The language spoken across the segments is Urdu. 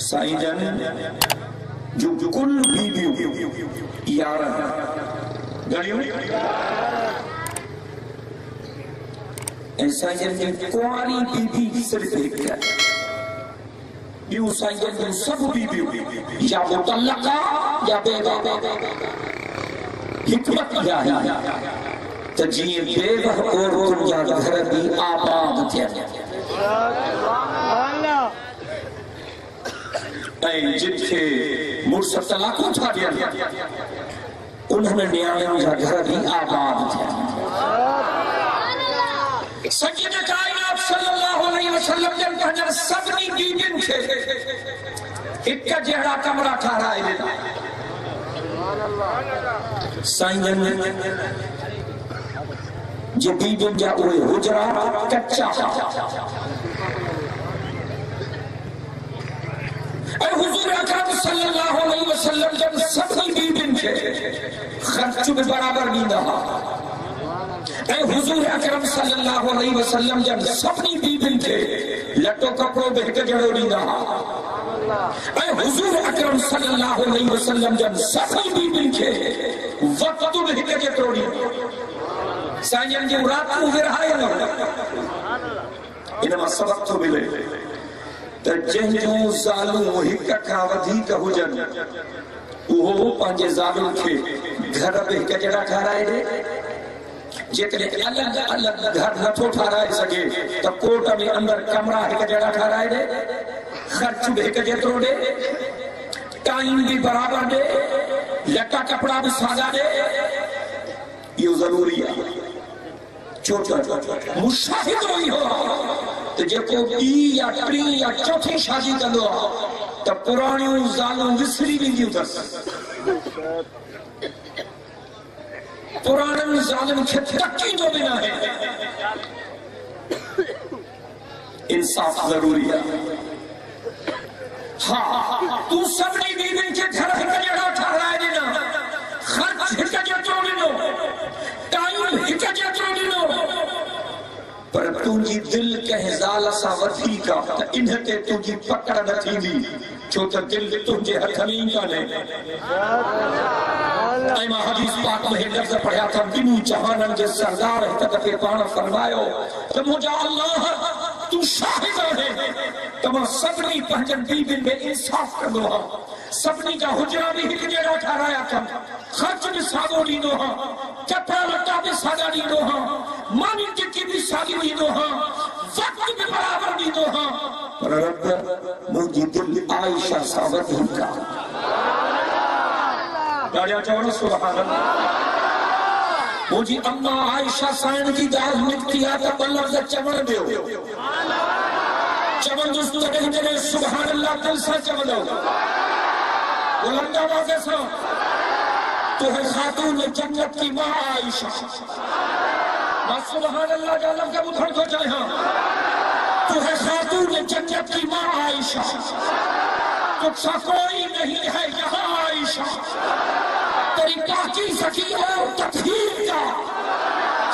سائیں جان جو کل بیویوں 11 گھڑیوں سائیں جان کی کواری بیوی صرف ایک ہے بیو سائیں جان کی سب بیویوں یا مطلقہ یا بیوہ حکمت کیا ہے تجیئے بیوہ اور تنجا گھر بھی آباد تھے جن کے مرسل طلاقوں تھا دیا انہوں نے نیامیوں کا گھر بھی آباد تھے سید کائنات صلی اللہ علیہ وسلم جن پہنجر سبنی بیبین تھے ایک کا جہرا کمرہ ٹھارا ہے سائیں جن جو بیبین جا ہوئے حجرہ کچا اے حضور اکرم صلی اللہ علیہ وسلم جب سبنی بیبین تھے خرچ میں برابر نہیں رہا اے حضور اکرم صلی اللہ علیہ وسلم جب سبنی بیبین تھے لٹو کپڑوں بہت جڑو نہیں رہا اے حضور اکرم صلی اللہ علیہ وسلم جب سبنی بیبین تھے وقت بہت جڑو نہیں سائنین جو رات کو ہوئے رہا ہے انہاں سبق تو ملے تا جنجوں ظالموں ہکا کا ودھی کا حجن وہ پانچے ظالم کے گھر بے کا جڑا ٹھارائے دے جتنے الگ الگ گھر نہ تو ٹھارائے سکے تب کوٹا میں اندر کمرہ ہے کا جڑا ٹھارائے دے خرچ بے کا جترو دے ٹائم بھی برابر دے لٹا کپڑا بھی سادا دے یہ ضروری ہے چھوٹا مشاہد ہوئی ہو تو جب کو بی یا ٹری یا چوتھی شادی کر دو تب پرانیوں ظالم وسری بھی نہیں اتر پرانیوں ظالم کے تکی جو بنا ہے انصاف ضروری ہے ہاں تو سبنی بیوین کے گھر ہکا جڑا ٹھہرائے دینا خرچ ہکا جڑا دینا ٹائم ہکا جڑا دینا پر تُنجی دل کہزال سا وردھی کا تا انہتے تُنجی پکڑ نہ تھی دی چھوٹا دل تُنجے حکمین کا لے ایمہ حدیث پاک میں لفظ پڑھیا تھا بنو جہانن جس سردار ہے تدفع پانا فرمائیو تو مجھا اللہ تو شاہد رہے تمہاں سبنی پہنجن بیبن میں انصاف کر دو ہاں سبنی کا حجرہ بھی ہک جیڑا ٹھہرایا تھا خرچ بھی سادو نہیں دو ہاں کپڑا لٹا بھی سادا نہیں دو ہاں مانی جکی بھی سادی نہیں دو ہاں وقت بھی برابر نہیں دو ہاں پر رب مجھے دل عائشہ ثابت ہی کا داریا چاہونا سبحان اللہ مجھے اممہ عائشہ سائن کی داز مکتیا تا بلغ چمن دیو چمن دوست تکہ جنہیں سبحان اللہ دل سا چمن دو وہ لنگا بازے سا تو ہے خاتون جنت کی ماں عائشہ بس سبحان اللہ جالب کا مدھر کو جائے ہاں تو ہے خاتون جنت کی ماں عائشہ تجھ سا کوئی نہیں ہے یہاں عائشہ تیری پاکی سکی اور تطہیر کا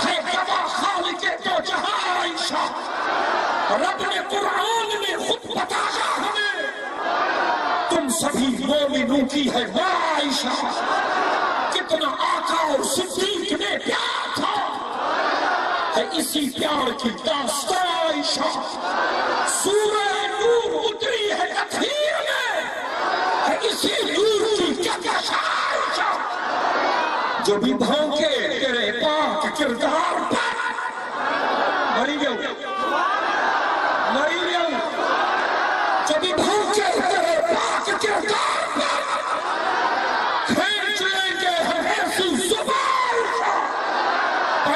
ہے گواہ خالق تو جہاں عائشہ رب نے قرآن میں خود بتایا ہمیں تم سبھی مومنوں کی ہے ماں عائشہ کتنا آقا اور صدیق میں پیار تھا ہے اسی پیار کی داستان عائشہ سورہ نور اتری ہے تطہیر میں ہے اسی نور کی کہکش عائشہ جو بھی بھونکے تیرے پاک کردار پر مری گئے جو بھی بھونکے تیرے پاک کردار پر کھینچ لیں گے ہم ایسی زبان